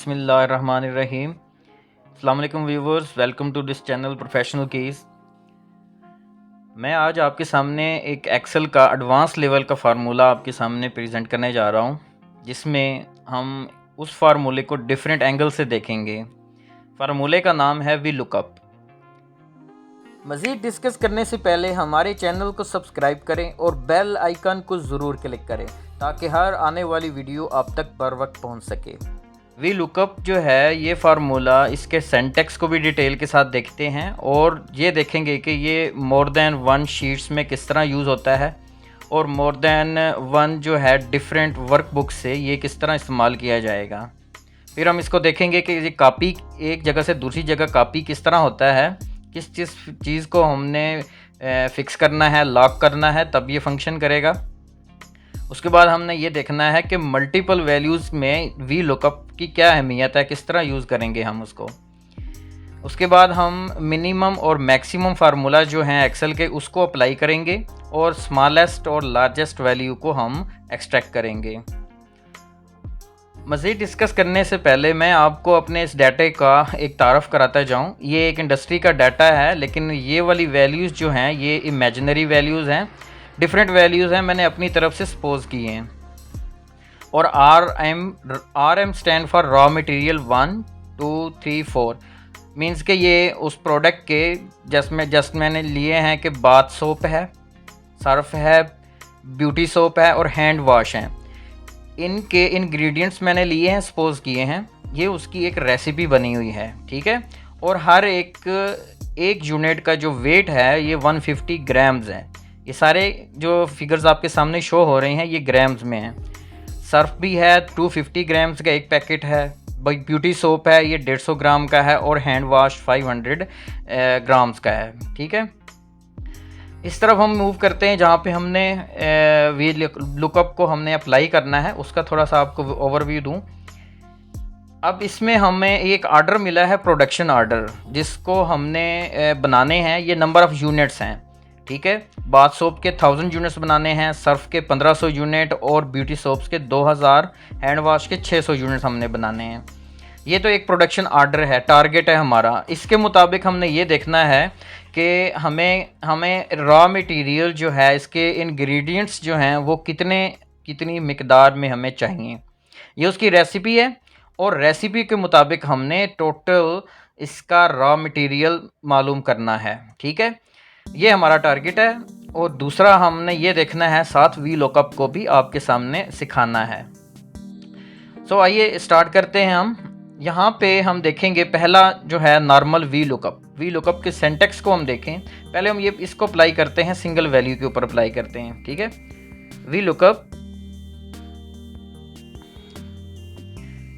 बिस्मिल्लाहिर्रहमानिर्रहीम। अस्सलाम वालेकुम viewers, welcome to this channel Professional Keys. मैं आज आपके सामने एक एक्सेल का एडवांस लेवल का फार्मूला आपके सामने प्रेजेंट करने जा रहा हूं, जिसमें हम उस फार्मूले को डिफरेंट एंगल से देखेंगे। फार्मूले का नाम है वी लुकअप। मज़ीद डिस्कस करने से पहले हमारे चैनल को सब्सक्राइब करें और बेल आइकन को ज़रूर क्लिक करें ताकि हर आने वाली वीडियो आप तक बर वक्त पहुँच सके। वी लुकअप जो है ये फार्मूला, इसके सिंटैक्स को भी डिटेल के साथ देखते हैं और ये देखेंगे कि ये मोर देन वन शीट्स में किस तरह यूज़ होता है और मोर देन वन जो है डिफरेंट वर्कबुक से ये किस तरह इस्तेमाल किया जाएगा। फिर हम इसको देखेंगे कि ये कॉपी एक जगह से दूसरी जगह कॉपी किस तरह होता है, किस चीज़ को हमने फ़िक्स करना है, लॉक करना है, तब ये फंक्शन करेगा। उसके बाद हमने ये देखना है कि मल्टीपल वैल्यूज़ में वी लुकअप की क्या अहमियत है, किस तरह यूज़ करेंगे हम उसको। उसके बाद हम मिनिमम और मैक्सिमम फार्मूला जो हैं एक्सेल के उसको अप्लाई करेंगे और स्मॉलेस्ट और लार्जेस्ट वैल्यू को हम एक्सट्रैक्ट करेंगे। मज़ीद डिस्कस करने से पहले मैं आपको अपने इस डाटे का एक तारफ़ कराता जाऊँ। ये एक इंडस्ट्री का डाटा है, लेकिन ये वाली वैल्यूज़ जो हैं ये इमेजिनरी वैल्यूज़ हैं, डिफरेंट वैल्यूज़ हैं, मैंने अपनी तरफ से सपोज किए हैं। और R M stand for raw material 1 2 3 4 means के ये उस प्रोडक्ट के जस्ट मैंने लिए हैं कि बाथ सोप है, सर्फ है, ब्यूटी सोप है और हैंड वॉश हैं। इनके इंग्रेडिएंट्स मैंने लिए हैं, सपोज किए हैं। ये उसकी एक रेसिपी बनी हुई है, ठीक है। और हर एक यूनिट का जो वेट है ये 150 ग्राम्स है। ये सारे जो फिगर्स आपके सामने शो हो रहे हैं ये ग्राम्स में हैं। सर्फ भी है, 250 ग्राम्स का एक पैकेट है। ब्यूटी सोप है, ये 150 ग्राम का है और हैंड वॉश 500 ग्राम्स का है, ठीक है। इस तरफ हम मूव करते हैं जहाँ पे हमने वी लुकअप को हमने अप्लाई करना है, उसका थोड़ा सा आपको ओवरव्यू दूँ। अब इसमें हमें एक ऑर्डर मिला है, प्रोडक्शन ऑर्डर, जिसको हमने बनाने हैं। ये नंबर ऑफ़ यूनिट्स हैं, ठीक है। बाथ सोप के 1000 यूनिट्स बनाने हैं, सर्फ के 1500 यूनिट और ब्यूटी सोप्स के 2000, हैंड वॉश के 600 यूनिट्स हमने बनाने हैं। ये तो एक प्रोडक्शन ऑर्डर है, टारगेट है हमारा। इसके मुताबिक हमने ये देखना है कि हमें रॉ मटेरियल जो है, इसके इंग्रेडिएंट्स जो हैं वो कितनी मिकदार में हमें चाहिए। ये उसकी रेसिपी है और रेसिपी के मुताबिक हमने टोटल इसका रॉ मटेरियल मालूम करना है, ठीक है। ये हमारा टारगेट है। और दूसरा हमने ये देखना है, साथ वी लुकअप को भी आपके सामने सिखाना है। सो आइए स्टार्ट करते हैं हम। यहाँ पे हम देखेंगे पहला जो है नॉर्मल वी लुकअप के सिंटैक्स को हम देखें। पहले हम इसको अप्लाई करते हैं, सिंगल वैल्यू के ऊपर अप्लाई करते हैं, ठीक है।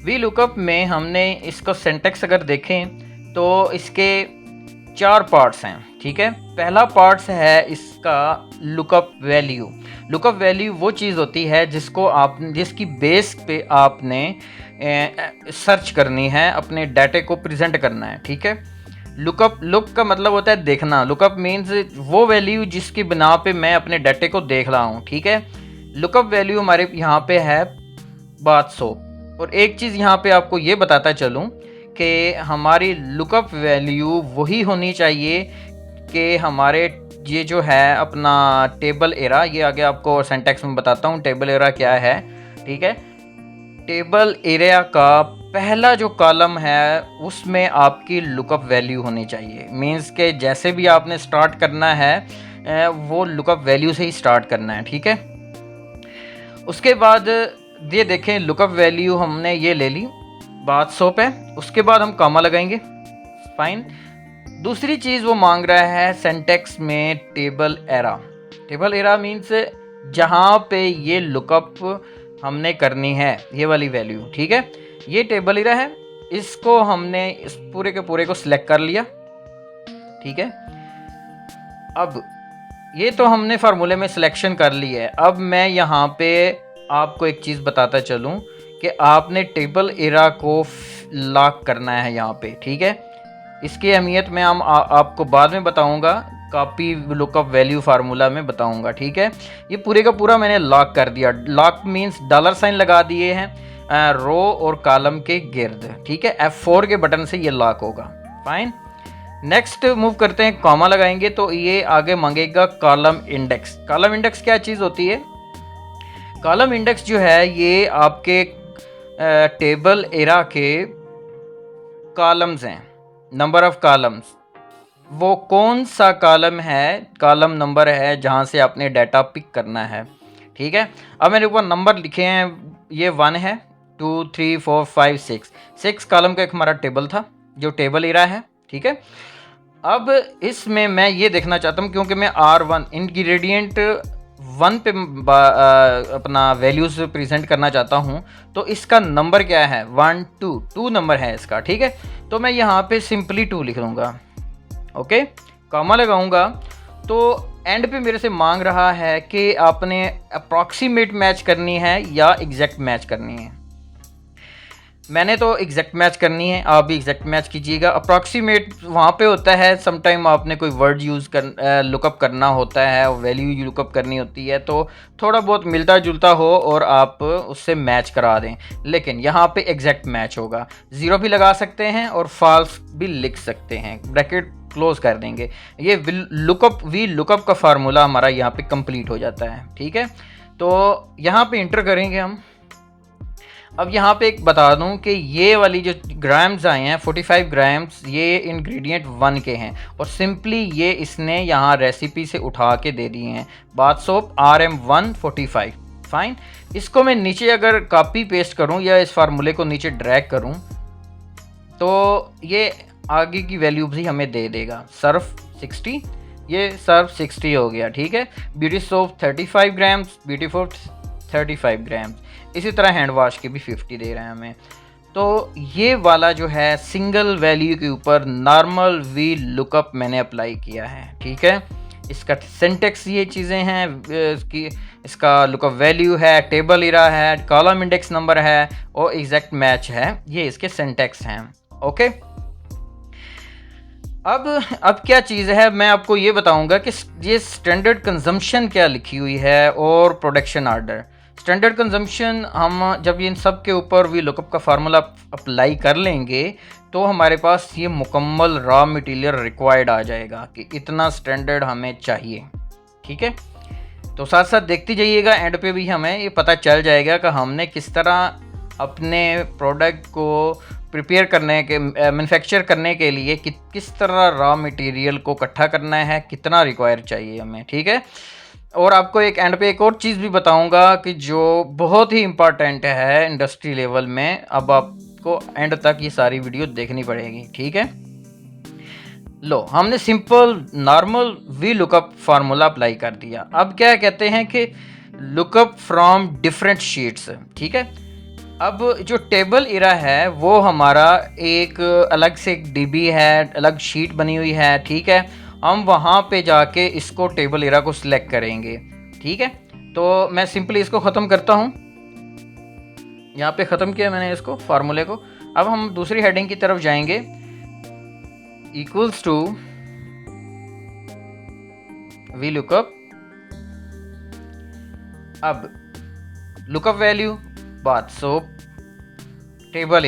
वी लुकअप में हमने इसको सिंटैक्स अगर देखें तो इसके 4 पार्ट्स हैं, ठीक है। पहला पार्ट्स है इसका लुकअप वैल्यू। लुकअप वैल्यू वो चीज़ होती है जिसकी बेस पे आपने सर्च करनी है, अपने डाटे को प्रेजेंट करना है, ठीक है। लुक का मतलब होता है देखना। लुकअप मीन्स वो वैल्यू जिसकी बिना पे मैं अपने डाटे को देख रहा हूँ, ठीक है। लुकअप वैल्यू हमारे यहाँ पे है बाथ सोप। और एक चीज़ यहाँ पे आपको ये बताता चलूँ कि हमारी लुकअप वैल्यू वही होनी चाहिए कि हमारे ये जो है अपना टेबल एरा, ये आगे आपको सिंटैक्स में बताता हूँ टेबल एरा क्या है, ठीक है। टेबल एरिया का पहला जो कॉलम है उसमें आपकी लुकअप वैल्यू होनी चाहिए। मींस के जैसे भी आपने स्टार्ट करना है वो लुकअप वैल्यू से ही स्टार्ट करना है, ठीक है। उसके बाद ये देखें, लुकअप वैल्यू हमने ये ले ली, बाथ सोप है। उसके बाद हम कॉमा लगाएंगे, फाइन। दूसरी चीज़ वो मांग रहा है सिंटैक्स में टेबल एरा मीन्स जहाँ पे ये लुकअप हमने करनी है, ये वाली वैल्यू, ठीक है। ये टेबल एरा है, इसको हमने इस पूरे के पूरे को सिलेक्ट कर लिया, ठीक है। अब ये तो हमने फार्मूले में सिलेक्शन कर ली है। अब मैं यहाँ पे आपको एक चीज़ बताता चलूँ कि आपने टेबल एरा को लॉक करना है यहाँ पे, ठीक है। इसकी अहमियत मैं आपको बाद में बताऊंगा, कॉपी लुकअप वैल्यू फार्मूला में बताऊंगा, ठीक है। ये पूरे का पूरा मैंने लॉक कर दिया। लॉक मीन्स $साइन लगा दिए हैं रो और कॉलम के गिर्द, ठीक है। F4 के बटन से ये लॉक होगा, फाइन। नेक्स्ट मूव करते हैं, कॉमा लगाएंगे तो ये आगे मांगेगा कॉलम इंडेक्स। कॉलम इंडेक्स क्या चीज़ होती है? कॉलम इंडेक्स जो है ये आपके टेबल एरा के कॉलम्स हैं, नंबर ऑफ कॉलम्स। वो कौन सा कॉलम है, कॉलम नंबर है जहाँ से आपने डाटा पिक करना है, ठीक है। अब मेरे ऊपर नंबर लिखे हैं, ये 1 है, 2 3 4 5 6 कॉलम का एक हमारा टेबल था जो टेबल एरा है, ठीक है। अब इसमें मैं ये देखना चाहता हूँ, क्योंकि मैं R1 इंग्रेडिएंट 1 पे अपना वैल्यूज प्रेजेंट करना चाहता हूँ, तो इसका नंबर क्या है? 1 2 नंबर है इसका, ठीक है। तो मैं यहाँ पे सिंपली 2 लिख दूँगा, ओके, कॉमा लगाऊंगा। तो एंड पे मेरे से मांग रहा है कि आपने अप्रॉक्सीमेट मैच करनी है या एग्जैक्ट मैच करनी है। मैंने तो एग्जैक्ट मैच करनी है, आप भी एग्जैक्ट मैच कीजिएगा। अप्रॉक्सीमेट वहाँ पे होता है समटाइम आपने कोई वर्ड यूज़ कर लुकअप करना होता है, वैल्यू लुकअप करनी होती है, तो थोड़ा बहुत मिलता जुलता हो और आप उससे मैच करा दें। लेकिन यहाँ पे एग्जैक्ट मैच होगा, 0 भी लगा सकते हैं और फॉल्स भी लिख सकते हैं, ब्रैकेट क्लोज कर देंगे। ये वी लुकअप का फार्मूला हमारा यहाँ पे कंप्लीट हो जाता है, ठीक है। तो यहाँ पे इंटर करेंगे हम। अब यहाँ पे एक बता दूं कि ये वाली जो ग्राम्स आए हैं 45 ग्राम्स, ये इंग्रेडिएंट 1 के हैं और सिंपली ये इसने यहाँ रेसिपी से उठा के दे दिए हैं, बाथ सोप RM145, फाइन। इसको मैं नीचे अगर कॉपी पेस्ट करूँ या इस फार्मूले को नीचे ड्रैग करूँ तो ये आगे की वैल्यू भी हमें दे देगा। सर्फ 60, ये सर्फ 60 हो गया, ठीक है। Beauty soap 35 grams, beauty soap 35 grams, इसी तरह हैंड वॉश के भी 50 दे रहे हैं हमें। तो ये वाला जो है सिंगल वैल्यू के ऊपर नॉर्मल वी लुकअप मैंने अप्लाई किया है, ठीक है। इसका सिंटेक्स ये चीज़ें हैं, इसका लुकअप वैल्यू है, टेबल एरा है, कॉलम इंडेक्स नंबर है और एग्जैक्ट मैच है, ये इसके सिंटेक्स हैं, ओके। अब क्या चीज़ है, मैं आपको ये बताऊंगा कि ये स्टैंडर्ड कंजम्पशन क्या लिखी हुई है और प्रोडक्शन ऑर्डर। स्टैंडर्ड कंजम्पशन हम जब इन सब के ऊपर वी लुकअप का फार्मूला अप्लाई कर लेंगे तो हमारे पास ये मुकम्मल रॉ मटेरियल रिक्वायर्ड आ जाएगा कि इतना स्टैंडर्ड हमें चाहिए, ठीक है। तो साथ साथ देखते जाइएगा, एंड पे भी हमें ये पता चल जाएगा कि हमने किस तरह अपने प्रोडक्ट को प्रिपेयर करने के मैन्युफैक्चर करने के लिए किस तरह रॉ मटेरियल को इकट्ठा करना है, कितना रिक्वायर चाहिए हमें, ठीक है। और आपको एक एंड पे एक और चीज़ भी बताऊंगा कि जो बहुत ही इम्पॉर्टेंट है इंडस्ट्री लेवल में। अब आपको एंड तक ये सारी वीडियो देखनी पड़ेगी, ठीक है। लो, हमने simple normal V lookup formula apply कर दिया। अब क्या कहते हैं कि लुकअप फ्रॉम डिफरेंट शीट्स, ठीक है। अब जो टेबल एरा है वो हमारा एक अलग से एक डीबी है, अलग शीट बनी हुई है, ठीक है। हम वहाँ पे जाके इसको टेबल एरा को सिलेक्ट करेंगे, ठीक है। तो मैं सिंपली इसको ख़त्म करता हूँ, यहाँ पे ख़त्म किया मैंने इसको फार्मूले को। अब हम दूसरी हेडिंग की तरफ जाएंगे, इक्वल्स टू वी लुकअप। अब lookup value bath soap table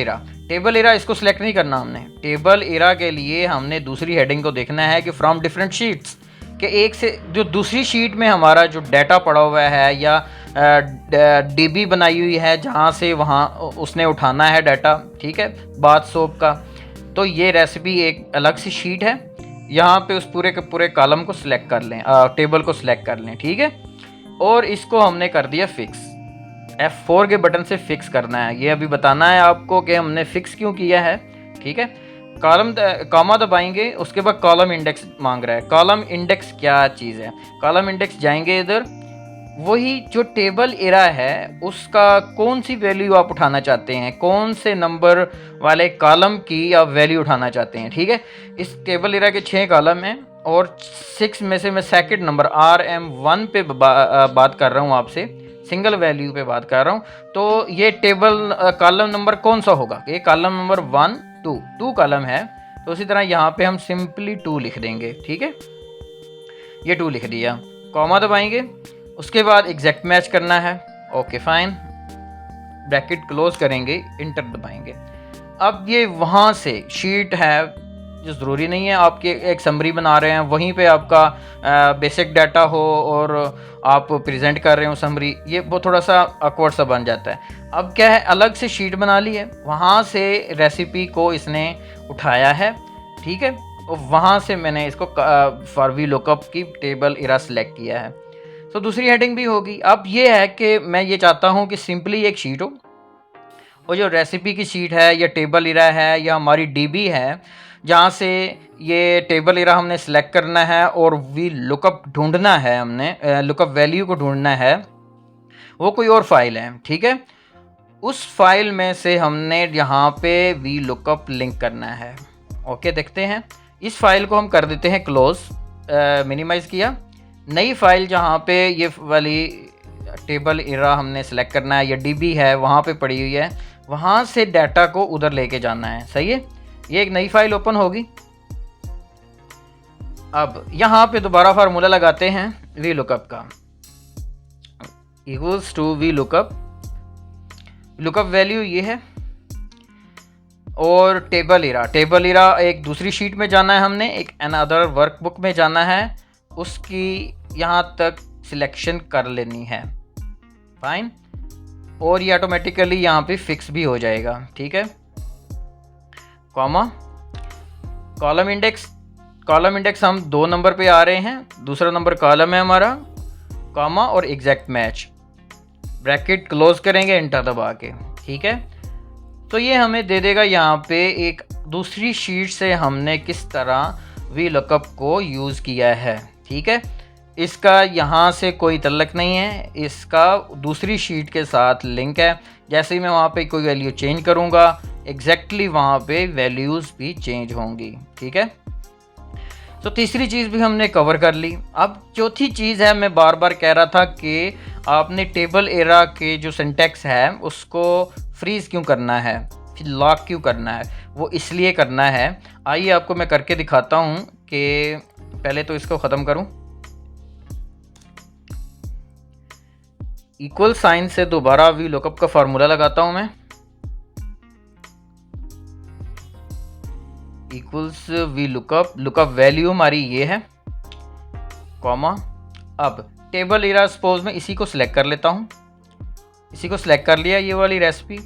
era इसको सिलेक्ट नहीं करना हमने। टेबल एरा के लिए हमने दूसरी हेडिंग को देखना है कि फ्रॉम डिफरेंट शीट्स, के एक से जो दूसरी शीट में हमारा जो डाटा पड़ा हुआ है या डीबी बनाई हुई है जहाँ से वहाँ उसने उठाना है डाटा, ठीक है, बाथ सोप का। तो ये रेसिपी एक अलग सी शीट है, यहाँ पे उस पूरे के पूरे कॉलम को सिलेक्ट कर लें, टेबल को सिलेक्ट कर लें, ठीक है। और इसको हमने कर दिया फिक्स, F4 के बटन से फिक्स करना है। ये अभी बताना है आपको कि हमने फिक्स क्यों किया है, ठीक है। कॉमा दबाएंगे, उसके बाद कॉलम इंडेक्स मांग रहा है। कॉलम इंडेक्स क्या चीज़ है? कॉलम इंडेक्स जाएंगे इधर, वही जो टेबल एरा है उसका कौन सी वैल्यू आप उठाना चाहते हैं, कौन से नंबर वाले कॉलम की आप वैल्यू उठाना चाहते हैं, ठीक है। इस टेबल एरा के 6 कॉलम हैं और 6 में से मैं सेकंड नंबर RM1 पे बात कर रहा हूँ आपसे, सिंगल वैल्यू पे बात कर रहा हूँ। तो ये टेबल कॉलम नंबर कौन सा होगा? ये कॉलम नंबर 1 2 कॉलम है, तो उसी तरह यहाँ पे हम सिंपली 2 लिख देंगे, ठीक है। ये 2 लिख दिया, कॉमा दबाएंगे, उसके बाद एग्जैक्ट मैच करना है, ओके फाइन। ब्रैकेट क्लोज करेंगे, इंटर दबाएंगे। अब ये वहाँ से शीट है जो ज़रूरी नहीं है आपके एक समरी बना रहे हैं वहीं पे आपका बेसिक डाटा हो और आप प्रेजेंट कर रहे हो समरी, ये वो थोड़ा सा awkward सा बन जाता है। अब क्या है, अलग से शीट बना ली है, वहाँ से रेसिपी को इसने उठाया है, ठीक है, और वहाँ से मैंने इसको फॉर वी लुकअप की टेबल इरा सेलेक्ट किया है। तो दूसरी हेडिंग भी होगी। अब ये है कि मैं ये चाहता हूँ कि सिंपली एक शीट हो, और जो रेसिपी की शीट है या टेबल इरा है या हमारी डीबी है, जहाँ से ये टेबल इरा हमने सेलेक्ट करना है और वी लुकअप ढूंढना है, हमने लुकअप वैल्यू को ढूंढना है, वो कोई और फाइल है, ठीक है। उस फाइल में से हमने यहाँ पे वी लुकअप लिंक करना है। ओके, देखते हैं। इस फाइल को हम कर देते हैं क्लोज, मिनिमाइज़ किया। नई फाइल जहाँ पे ये वाली टेबल इरा हमने सेलेक्ट करना है या डीबी है वहाँ पे पड़ी हुई है, वहाँ से डाटा को उधर लेके जाना है, सही है। ये एक नई फाइल ओपन होगी। अब यहाँ पे दोबारा फार्मूला लगाते हैं वी लुकअप का, equals to V lookup, lookup value ये है, और टेबल इरा एक दूसरी शीट में जाना है, हमने एक अनदर वर्कबुक में जाना है, उसकी यहाँ तक सिलेक्शन कर लेनी है, फाइन। और ये ऑटोमेटिकली यहाँ पे फिक्स भी हो जाएगा, ठीक है। कॉमा, कॉलम इंडेक्स हम 2 नंबर पे आ रहे हैं, दूसरा नंबर कॉलम है हमारा, कॉमा और एग्जैक्ट मैच, ब्रैकेट क्लोज करेंगे इंटर दबा के, ठीक है। तो ये हमें दे देगा यहाँ पे एक दूसरी शीट से हमने किस तरह वी लुकअप को यूज़ किया है, ठीक है। इसका यहाँ से कोई तल्लक नहीं है, इसका दूसरी शीट के साथ लिंक है। जैसे ही मैं वहाँ पे कोई वैल्यू चेंज करूँगा, एग्जैक्टली वहाँ पे वैल्यूज़ भी चेंज होंगी, ठीक है। तो तीसरी चीज़ भी हमने कवर कर ली। अब चौथी चीज़ है, मैं बार बार कह रहा था कि आपने टेबल एरा के जो सिंटैक्स है उसको फ्रीज़ क्यों करना है, फिर लॉक क्यों करना है, वो इसलिए करना है। आइए आपको मैं करके दिखाता हूँ कि पहले तो इसको ख़त्म करूँ, इक्वल साइन से दोबारा वी लुकअप का फार्मूला लगाता हूँ मैं, इक्वल्स वी लुकअप वैल्यू हमारी ये है, कॉमा। अब टेबल इरा सपोज में इसी को सिलेक्ट कर लेता हूँ, इसी को सिलेक्ट कर लिया, ये वाली रेसिपी।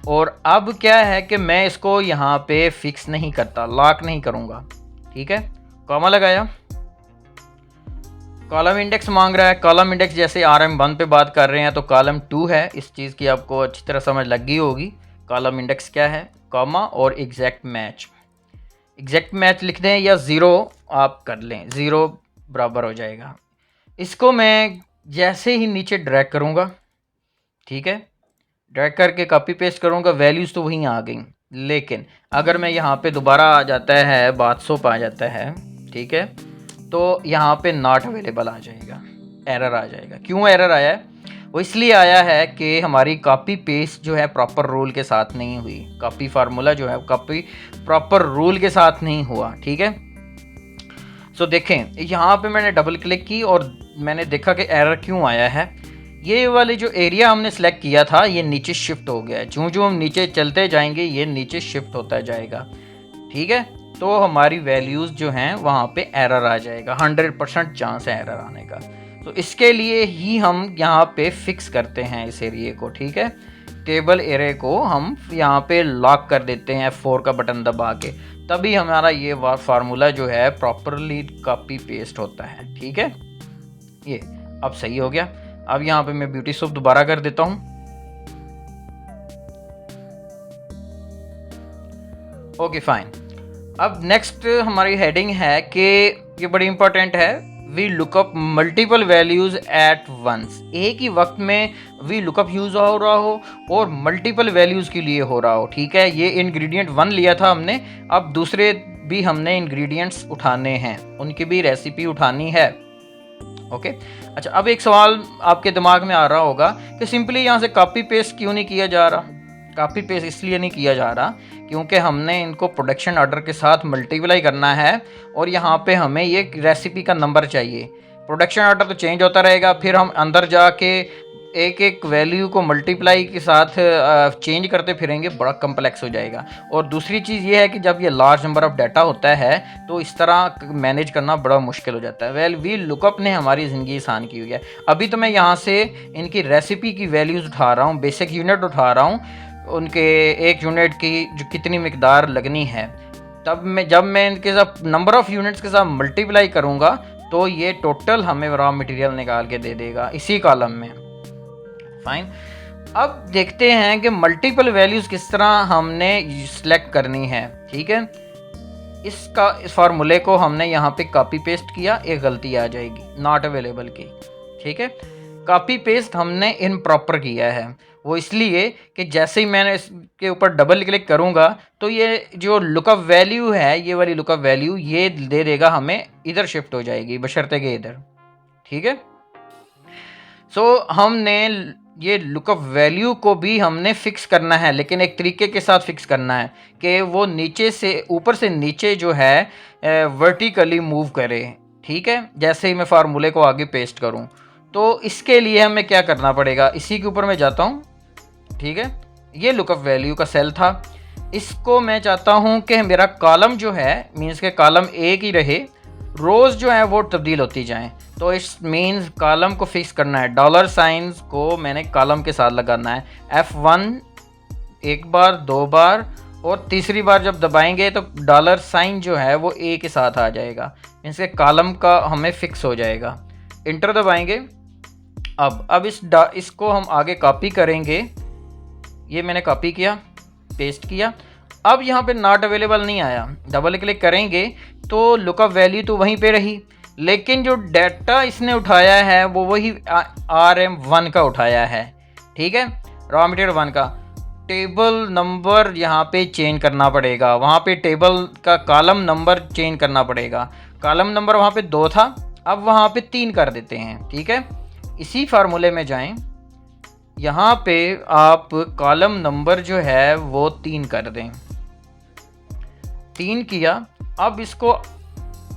और अब क्या है कि मैं इसको यहाँ पे फिक्स नहीं करता, लॉक नहीं करूँगा, ठीक है। कॉमा लगाया, कॉलम इंडेक्स मांग रहा है, कॉलम इंडेक्स जैसे RM1 पे बात कर रहे हैं तो कॉलम 2 है, इस चीज़ की आपको अच्छी तरह समझ लग गई होगी कॉलम इंडेक्स क्या है, कॉमा और एग्जैक्ट मैच लिख दें या 0 आप कर लें, 0 बराबर हो जाएगा। इसको मैं जैसे ही नीचे ड्रैग करूँगा, ठीक है, ड्रैग करके कॉपी पेस्ट करूँगा, वैल्यूज़ तो वहीं आ गई, लेकिन अगर मैं यहाँ पे दोबारा आ जाता है, बात सोप आ जाता है, ठीक है, तो यहाँ पे नॉट अवेलेबल आ जाएगा, एरर आ जाएगा। क्यों एरर आया है? वो इसलिए आया है कि हमारी कॉपी पेस्ट जो है प्रॉपर रूल के साथ नहीं हुई, कॉपी फार्मूला जो है कॉपी प्रॉपर रूल के साथ नहीं हुआ, ठीक है। सो देखें, यहाँ पे मैंने डबल क्लिक की और मैंने देखा कि एरर क्यों आया है। ये वाले जो एरिया हमने सेलेक्ट किया था ये नीचे शिफ्ट हो गया है, जो हम नीचे चलते जाएंगे ये नीचे शिफ्ट होता जाएगा, ठीक है। तो हमारी वैल्यूज़ जो हैं वहाँ पे एरर आ जाएगा, 100% चांस है एरर आने का। तो इसके लिए ही हम यहाँ पे फिक्स करते हैं इस एरिए को, ठीक है। टेबल एरे को हम यहाँ पे लॉक कर देते हैं F4 का बटन दबा के, तभी हमारा ये फार्मूला जो है प्रॉपरली कॉपी पेस्ट होता है, ठीक है। ये अब सही हो गया। अब यहाँ पे मैं ब्यूटी सोप दोबारा कर देता हूँ, ओके फाइन। अब नेक्स्ट हमारी हेडिंग है कि ये बड़ी इंपॉर्टेंट है, V lookup multiple values at once. एक ही वक्त में वी लुकअप यूज़ हो रहा हो और मल्टीपल वैल्यूज़ के लिए हो रहा हो, ठीक है। ये इंग्रेडिएंट 1 लिया था हमने, अब दूसरे भी हमने इंग्रेडिएंट्स उठाने हैं, उनकी भी रेसिपी उठानी है, ओके। अच्छा, अब एक सवाल आपके दिमाग में आ रहा होगा कि सिंपली यहाँ से कॉपी पेस्ट क्यों नहीं किया जा रहा। कॉपी पेस्ट इसलिए नहीं किया जा रहा क्योंकि हमने इनको प्रोडक्शन ऑर्डर के साथ मल्टीप्लाई करना है और यहाँ पे हमें ये रेसिपी का नंबर चाहिए। प्रोडक्शन ऑर्डर तो चेंज होता रहेगा, फिर हम अंदर जाके एक एक वैल्यू को मल्टीप्लाई के साथ चेंज करते फिरेंगे, बड़ा कम्प्लेक्स हो जाएगा। और दूसरी चीज़ ये है कि जब ये लार्ज नंबर ऑफ डाटा होता है तो इस तरह मैनेज करना बड़ा मुश्किल हो जाता है। वेल वी लुकअप ने हमारी ज़िंदगी आसान की हुई है। अभी तो मैं यहाँ से इनकी रेसिपी की वैल्यूज़ उठा रहा हूँ, बेसिक यूनिट उठा रहा हूँ, उनके एक यूनिट की जो कितनी मिकदार लगनी है। जब मैं इनके साथ नंबर ऑफ़ यूनिट्स के साथ मल्टीप्लाई करूँगा तो ये टोटल हमें रॉ मटेरियल निकाल के दे देगा इसी कॉलम में। फाइन। अब देखते हैं कि मल्टीपल वैल्यूज़ किस तरह हमने सिलेक्ट करनी है। ठीक है, इस फार्मूले को हमने यहाँ पे कॉपी पेस्ट किया, एक गलती आ जाएगी नॉट अवेलेबल की। ठीक है, कॉपी पेस्ट हमने इम्प्रॉपर किया है, वो इसलिए कि जैसे ही मैंने इसके ऊपर डबल क्लिक करूँगा तो ये जो लुकअप वैल्यू है, ये वाली लुकअप वैल्यू ये दे देगा हमें, इधर शिफ्ट हो जाएगी बशर्ते कि इधर। ठीक है, सो हमने ये लुकअप वैल्यू को भी हमने फिक्स करना है, लेकिन एक तरीके के साथ फिक्स करना है कि वो नीचे से ऊपर से नीचे जो है वर्टिकली मूव करे। ठीक है, जैसे ही मैं फार्मूले को आगे पेस्ट करूं तो इसके लिए हमें क्या करना पड़ेगा, इसी के ऊपर मैं जाता हूं। ठीक है, ये लुकअप वैल्यू का सेल था, इसको मैं चाहता हूं कि मेरा कॉलम जो है मीन्स के कॉलम एक ही रहे, रोज़ जो है वो तब्दील होती जाएं। तो इट्स मीन्स कॉलम को फिक्स करना है, डॉलर साइंस को मैंने कॉलम के साथ लगाना है। F1 एक बार, दो बार और तीसरी बार जब दबाएंगे तो डॉलर साइन जो है वो ए के साथ आ जाएगा, मीन्स के कॉलम का हमें फिक्स हो जाएगा। इंटर दबाएंगे। अब इसको हम आगे कॉपी करेंगे, ये मैंने कॉपी किया, पेस्ट किया। अब यहाँ पे नॉट अवेलेबल नहीं आया, डबल क्लिक करेंगे तो लुकअप वैल्यू तो वहीं पे रही, लेकिन जो डाटा इसने उठाया है वो वही RM1 का उठाया है। ठीक है, रॉ मटेरियल 1 का। टेबल नंबर यहाँ पे चेंज करना पड़ेगा, वहाँ पे टेबल का कॉलम नंबर चेंज करना पड़ेगा। कॉलम नंबर वहाँ पे 2 था, अब वहाँ पे 3 कर देते हैं। ठीक है, इसी फार्मूले में जाएं, यहाँ पे आप कॉलम नंबर जो है वो 3 कर दें। 3 किया, अब इसको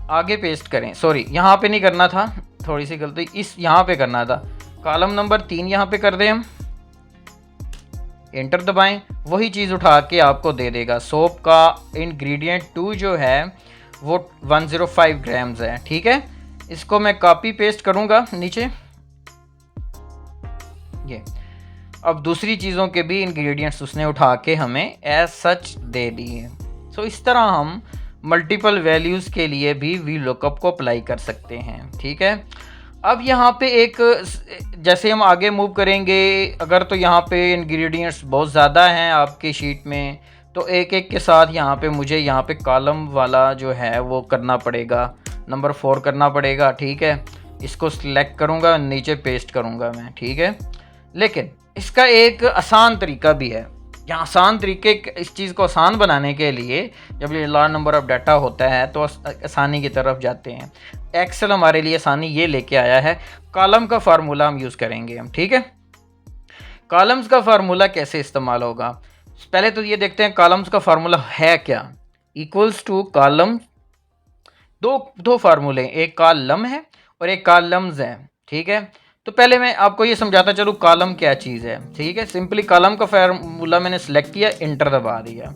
आगे पेस्ट करें, सॉरी यहाँ पे नहीं करना था, थोड़ी सी गलती, इस यहाँ पे करना था। कॉलम नंबर 3 यहाँ पे कर दें हम, एंटर दबाएं, वही चीज़ उठा के आपको दे देगा। सोप का इंग्रेडिएंट 2 जो है वो 105 ग्राम्स है। ठीक है, इसको मैं कॉपी पेस्ट करूँगा नीचे, ये। अब दूसरी चीज़ों के भी इंग्रेडिएंट्स उसने उठा के हमें एज सच दे दिए। सो इस तरह हम मल्टीपल वैल्यूज़ के लिए भी वी लुकअप को अप्लाई कर सकते हैं। ठीक है, अब यहाँ पे एक, जैसे हम आगे मूव करेंगे, अगर तो यहाँ पे इंग्रेडिएंट्स बहुत ज़्यादा हैं आपकी शीट में तो एक एक के साथ यहाँ पे मुझे यहाँ पे कॉलम वाला जो है वो करना पड़ेगा, नंबर 4 करना पड़ेगा। ठीक है, इसको सिलेक्ट करूँगा, नीचे पेस्ट करूँगा मैं। ठीक है, लेकिन इसका एक आसान तरीका भी है। यहाँ आसान तरीके, इस चीज़ को आसान बनाने के लिए जब ये लार्ज नंबर ऑफ डाटा होता है तो आसानी की तरफ जाते हैं। एक्सेल हमारे लिए आसानी ये लेके आया है, कॉलम का फार्मूला हम यूज़ करेंगे हम। ठीक है, कॉलम्स का फार्मूला कैसे इस्तेमाल होगा, पहले तो ये देखते हैं कॉलम्स का फार्मूला है क्या। इक्वल्स टू कॉलम, दो फार्मूले, एक कॉलम है और एक कॉलम्स है। ठीक है, तो पहले मैं आपको ये समझाता चलूँ कॉलम क्या चीज़ है। ठीक है, सिंपली कॉलम का फार्मूला मैंने सेलेक्ट किया, इंटर दबा दिया।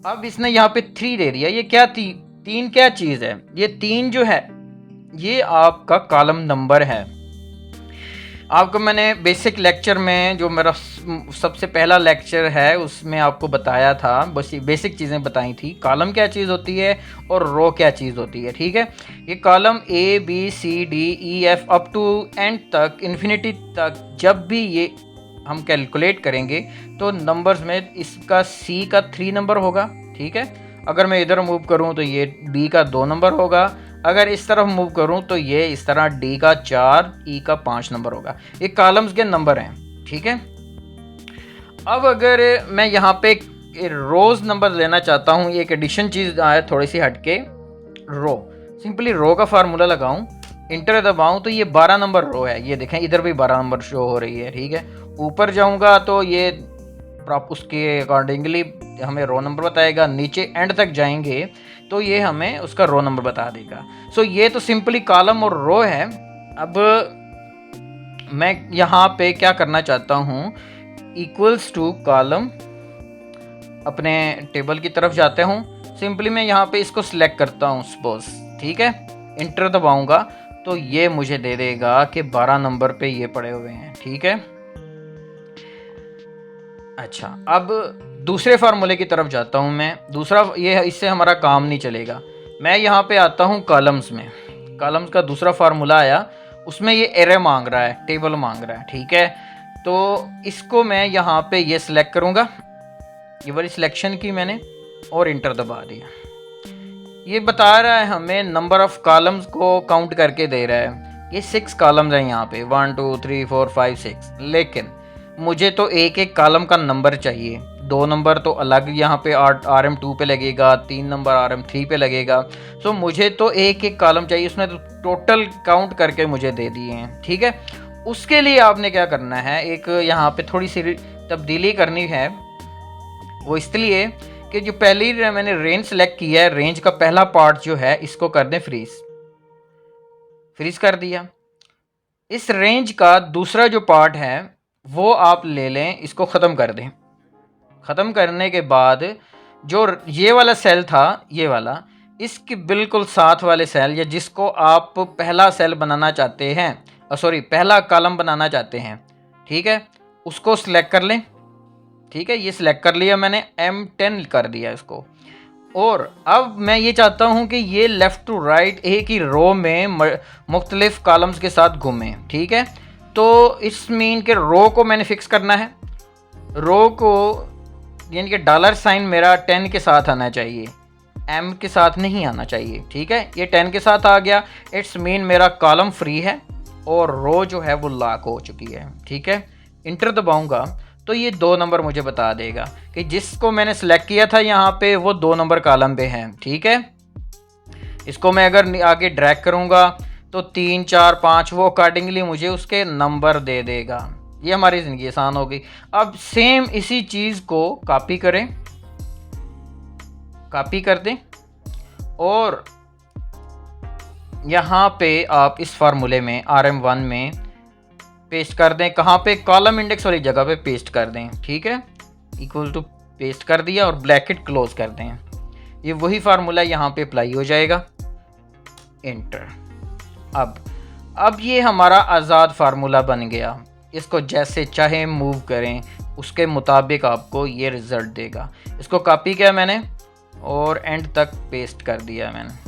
अब इसने यहाँ पे 3 दे दिया, ये क्या 3 क्या चीज़ है, ये 3 जो है ये आपका कॉलम नंबर है। आपको मैंने बेसिक लेक्चर में, जो मेरा सबसे पहला लेक्चर है उसमें आपको बताया था, बस बेसिक चीज़ें बताई थी, कॉलम क्या चीज़ होती है और रो क्या चीज़ होती है। ठीक है, ये column ABCDEF up to end तक, इन्फिनिटी तक, जब भी ये हम कैलकुलेट करेंगे तो नंबर्स में इसका C का 3 नंबर होगा। ठीक है, अगर मैं इधर मूव करूँ तो ये B का 2 नंबर होगा, अगर इस तरफ मूव करूं तो ये इस तरह D का 4, E का 5 नंबर होगा। ये कॉलम्स के नंबर हैं। ठीक है, अब अगर मैं यहाँ पे रोज़ नंबर लेना चाहता हूँ, ये एक एडिशन चीज़ है थोड़ी सी हटके, रो, सिंपली रो का फार्मूला लगाऊं, इंटर दबाऊं तो ये 12 नंबर रो है, ये देखें इधर भी 12 नंबर शो हो रही है। ठीक है, ऊपर जाऊँगा तो ये उसके अकॉर्डिंगली हमें रो नंबर बताएगा, नीचे एंड तक जाएंगे तो ये हमें उसका रो नंबर बता देगा। सो ये तो सिंपली कॉलम और रो है। अब मैं यहाँ पे क्या करना चाहता हूँ, इक्वल्स टू कॉलम, अपने टेबल की तरफ जाते हूँ। सिंपली मैं यहाँ पे इसको सिलेक्ट करता हूँ सपोज, ठीक है। इंटर दबाऊंगा तो ये मुझे दे देगा कि 12 नंबर पे ये पड़े हुए हैं, ठीक है। अच्छा, अब दूसरे फार्मूले की तरफ जाता हूँ मैं। दूसरा ये है, इससे हमारा काम नहीं चलेगा। मैं यहाँ पे आता हूँ कॉलम्स में। कॉलम्स का दूसरा फार्मूला आया, उसमें ये एरे मांग रहा है, टेबल मांग रहा है, ठीक है। तो इसको मैं यहाँ पे ये सिलेक्ट करूँगा, ये वाली सिलेक्शन की मैंने और इंटर दबा दिया। ये बता रहा है हमें नंबर ऑफ कॉलम्स को काउंट करके दे रहा है। ये 6 कॉलम्स हैं यहाँ पे, 1 2 3 4 5 6, लेकिन मुझे तो एक एक कॉलम का नंबर चाहिए। 2 नंबर तो अलग यहाँ पे RM2 पे लगेगा, 3 नंबर RM3 पे लगेगा। सो मुझे तो एक एक कॉलम चाहिए, उसने तो टोटल काउंट करके मुझे दे दिए हैं, ठीक है। उसके लिए आपने क्या करना है, एक यहाँ पे थोड़ी सी तब्दीली करनी है। वो इसलिए कि जो पहली मैंने रेंज सेलेक्ट किया है, रेंज का पहला पार्ट जो है इसको कर दें फ्रीज, फ्रीज कर दिया। इस रेंज का दूसरा जो पार्ट है वो आप ले लें, इसको ख़त्म कर दें। ख़त्म करने के बाद जो ये वाला सेल था, ये वाला, इसके बिल्कुल साथ वाले सेल, या जिसको आप पहला सेल बनाना चाहते हैं, सॉरी पहला कॉलम बनाना चाहते हैं, ठीक है, उसको सिलेक्ट कर लें। ठीक है, ये सिलेक्ट कर लिया मैंने, M10 कर दिया इसको। और अब मैं ये चाहता हूँ कि ये लेफ़्ट टू राइट एक ही रो में मुख्तलिफ कॉलम्स के साथ घूमें, ठीक है। तो इस मीन के रो को मैंने फिक्स करना है। रो को यानी कि $साइन मेरा 10 के साथ आना चाहिए, M के साथ नहीं आना चाहिए, ठीक है। ये 10 के साथ आ गया, इट्स मीन मेरा कॉलम फ्री है और रो जो है वो लॉक हो चुकी है, ठीक है। इंटर दबाऊंगा तो ये 2 नंबर मुझे बता देगा कि जिसको मैंने सेलेक्ट किया था यहाँ पे वो 2 नंबर कॉलम पे हैं, ठीक है। इसको मैं अगर आगे ड्रैग करूँगा तो 3 4 5 वो अकॉर्डिंगली मुझे उसके नंबर दे देगा। ये हमारी ज़िंदगी आसान हो गई। अब सेम इसी चीज़ को कॉपी करें, कॉपी कर दें और यहाँ पे आप इस फार्मूले में RM1 में पेस्ट कर दें। कहाँ पे, कॉलम इंडेक्स वाली जगह पे पेस्ट कर दें, ठीक है। इक्वल टू पेस्ट कर दिया और ब्रैकेट क्लोज कर दें। ये वही फार्मूला यहाँ पे अप्लाई हो जाएगा, एंटर। अब ये हमारा आज़ाद फार्मूला बन गया। इसको जैसे चाहे मूव करें, उसके मुताबिक आपको ये रिज़ल्ट देगा। इसको कॉपी किया मैंने और एंड तक पेस्ट कर दिया मैंने।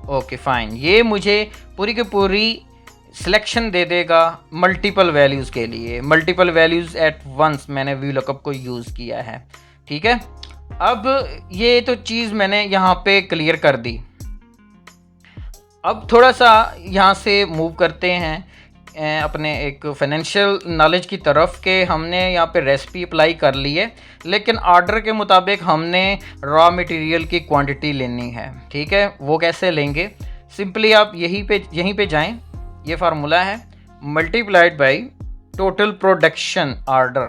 ओके फाइन, ये मुझे पूरी की पूरी सिलेक्शन दे देगा मल्टीपल वैल्यूज़ के लिए। मल्टीपल वैल्यूज़ एट वंस मैंने VLOOKUP को यूज़ किया है, ठीक है। अब ये तो चीज़ मैंने यहाँ पे क्लियर कर दी। अब थोड़ा सा यहाँ से मूव करते हैं अपने एक फाइनेंशियल नॉलेज की तरफ के हमने यहाँ पे रेसिपी अप्लाई कर ली है, लेकिन ऑर्डर के मुताबिक हमने रॉ मटेरियल की क्वांटिटी लेनी है, ठीक है। वो कैसे लेंगे, सिंपली आप यहीं पे जाएं। ये फार्मूला है multiplied by total production order.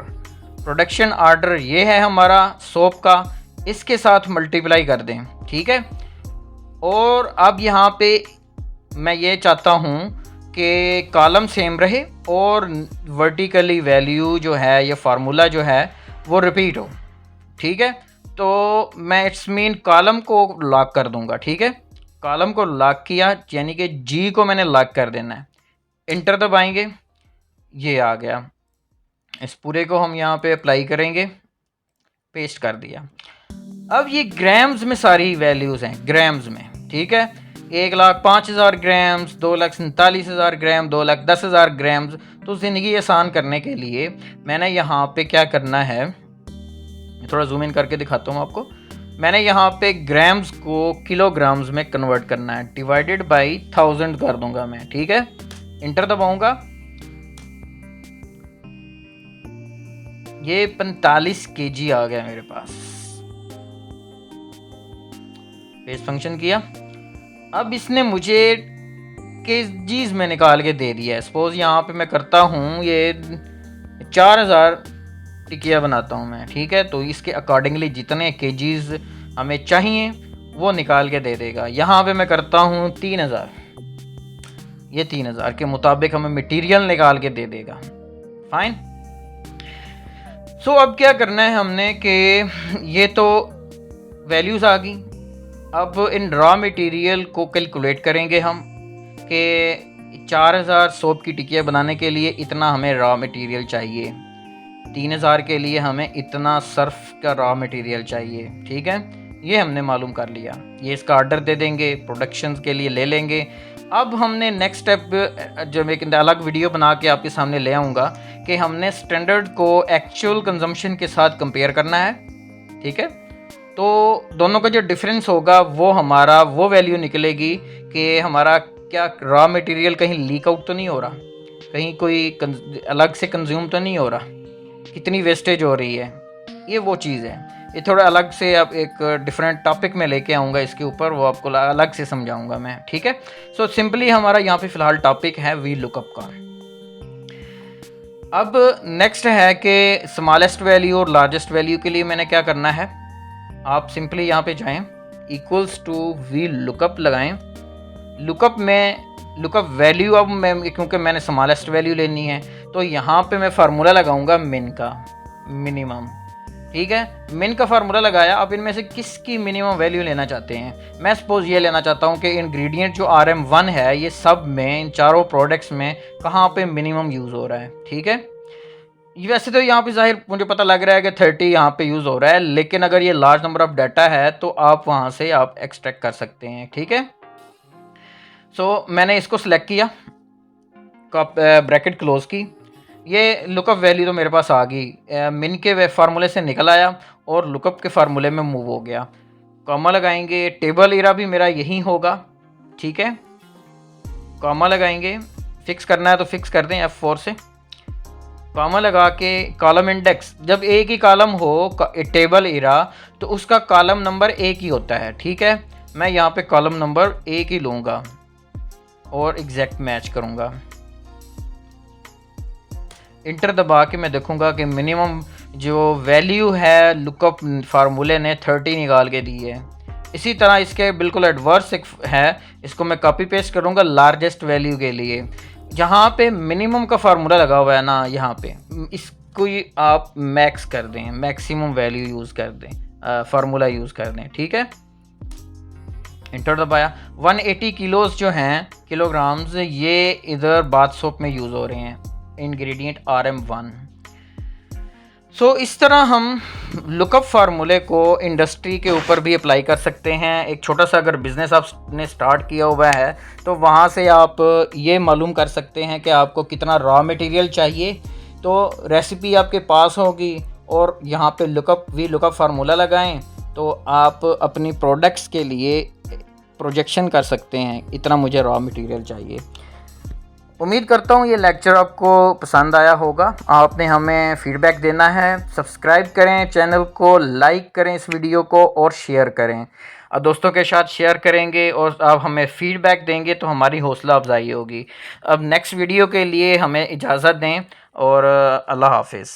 Production order ये है हमारा सोप का, इसके साथ मल्टीप्लाई कर दें, ठीक है। और अब यहाँ पे मैं ये चाहता हूँ कि कॉलम सेम रहे और वर्टिकली वैल्यू जो है, ये फार्मूला जो है वो रिपीट हो, ठीक है। तो मैं इट्स मीन कॉलम को लॉक कर दूंगा, ठीक है। कॉलम को लॉक किया यानी कि G को मैंने लॉक कर देना है। इंटर दबाएंगे, ये आ गया। इस पूरे को हम यहाँ पे अप्लाई करेंगे, पेस्ट कर दिया। अब ये ग्राम्स में सारी वैल्यूज़ हैं, ग्राम्स में, ठीक है। 1,05,000 ग्राम्स, 2,47,000 ग्राम, 2,10,000 ग्राम्स। तो ज़िंदगी आसान करने के लिए मैंने यहाँ पे क्या करना है, थोड़ा जूम इन करके दिखाता हूँ आपको। मैंने यहाँ पे ग्राम्स को किलोग्राम्स में कन्वर्ट करना है, डिवाइडेड बाई 1000 कर दूंगा मैं, ठीक है। इंटर दबाऊंगा, ये 45 kg आ गया मेरे पास। पेस्ट फंक्शन किया। अब इसने मुझे केजीज में निकाल के दे दिया है। सपोज यहाँ पे मैं करता हूँ, ये 4000 टिकिया बनाता हूँ मैं, ठीक है। तो इसके अकॉर्डिंगली जितने केजीज हमें चाहिए वो निकाल के दे देगा। यहाँ पे मैं करता हूँ 3000, ये 3000 के मुताबिक हमें मटेरियल निकाल के दे देगा। फाइन। सो अब क्या करना है हमने कि ये तो वैल्यूज़ आ गई। अब इन रॉ मटेरियल को कैलकुलेट करेंगे हम कि 4000 सोप की टिकिया बनाने के लिए इतना हमें रॉ मटेरियल चाहिए, 3000 के लिए हमें इतना सर्फ का रॉ मटेरियल चाहिए। ठीक है, ये हमने मालूम कर लिया। ये इसका ऑर्डर दे देंगे, प्रोडक्शन के लिए ले लेंगे। अब हमने नेक्स्ट स्टेप जो मैं एक अलग वीडियो बना के आपके सामने ले आऊँगा कि हमने स्टैंडर्ड को एक्चुअल कंजम्पशन के साथ कंपेयर करना है। ठीक है, तो दोनों का जो डिफरेंस होगा वो हमारा वो वैल्यू निकलेगी कि हमारा क्या रॉ मटेरियल कहीं लीक आउट तो नहीं हो रहा, कहीं कोई अलग से कंज्यूम तो नहीं हो रहा, कितनी वेस्टेज हो रही है। ये वो चीज़ है। ये थोड़ा अलग से अब एक डिफरेंट टॉपिक में लेके आऊँगा इसके ऊपर, वो आपको अलग से समझाऊंगा मैं। ठीक है, सो सिंपली हमारा यहाँ पे फ़िलहाल टॉपिक है वी लुकअप का। अब नेक्स्ट है कि स्मॉलेस्ट वैल्यू और लार्जेस्ट वैल्यू के लिए मैंने क्या करना है। आप सिंपली यहाँ पे जाएं, इक्वल्स टू वी लुकअप लगाएं। लुकअप में लुकअप वैल्यू, अब मैं क्योंकि मैंने स्मॉलेस्ट वैल्यू लेनी है तो यहाँ पे मैं फार्मूला लगाऊंगा मिन का, मिनिमम। ठीक है, मिन का फार्मूला लगाया। अब इनमें से किसकी मिनिमम वैल्यू लेना चाहते हैं। मैं सपोज ये लेना चाहता हूँ कि इंग्रेडिएंट जो RM1 है ये सब में, इन चारों प्रोडक्ट्स में कहाँ पे मिनिमम यूज़ हो रहा है। ठीक है, वैसे तो यहाँ पे जाहिर मुझे पता लग रहा है कि 30 यहाँ पे यूज़ हो रहा है, लेकिन अगर ये लार्ज नंबर ऑफ डाटा है तो आप वहाँ से आप एक्सट्रैक्ट कर सकते हैं। ठीक है, सो मैंने इसको सिलेक्ट किया, ब्रैकेट क्लोज की। ये लुकअप वैल्यू तो मेरे पास आ गई, मिन के फार्मूले से निकल आया और लुकअप के फार्मूले में मूव हो गया। कॉमा लगाएंगे, टेबल एरा भी मेरा यही होगा। ठीक है, कॉमा लगाएंगे, फिक्स करना है तो फिक्स कर दें F4 से। कॉमा लगा के कॉलम इंडेक्स, जब एक ही कॉलम हो टेबल एरा तो उसका कॉलम नंबर एक ही होता है। ठीक है, मैं यहाँ पे कॉलम नंबर एक ही लूँगा और एग्जैक्ट मैच करूँगा। इंटर दबा के मैं देखूंगा कि मिनिमम जो वैल्यू है लुकअप फार्मूले ने 30 निकाल के दी है। इसी तरह इसके बिल्कुल एडवर्स एक है, इसको मैं कॉपी पेस्ट करूंगा लार्जेस्ट वैल्यू के लिए। जहाँ पे मिनिमम का फार्मूला लगा हुआ है ना, यहाँ पे इसको आप मैक्स कर दें, मैक्सिमम वैल्यू यूज़ कर दें, फार्मूला यूज़ कर दें। ठीक है, इंटर दबाया। 180 किलोज जो हैं, किलोग्राम्स, ये इधर बाथ सोप में यूज़ हो रहे हैं, इंग्रेडिएंट RM1। सो इस तरह हम लुकअप फार्मूले को इंडस्ट्री के ऊपर भी अप्लाई कर सकते हैं। एक छोटा सा अगर बिज़नेस आपने स्टार्ट किया हुआ है तो वहाँ से आप ये मालूम कर सकते हैं कि आपको कितना रॉ मटेरियल चाहिए, तो रेसिपी आपके पास होगी और यहाँ पे लुकअप फार्मूला लगाएं तो आप अपनी प्रोडक्ट्स के लिए प्रोजेक्शन कर सकते हैं, इतना मुझे रॉ मटेरियल चाहिए। उम्मीद करता हूँ ये लेक्चर आपको पसंद आया होगा। आपने हमें फीडबैक देना है। सब्सक्राइब करें चैनल को, लाइक करें इस वीडियो को और शेयर करें। अब दोस्तों के साथ शेयर करेंगे और आप हमें फीडबैक देंगे तो हमारी हौसला अफजाई होगी। अब नेक्स्ट वीडियो के लिए हमें इजाज़त दें और अल्लाह हाफिज़।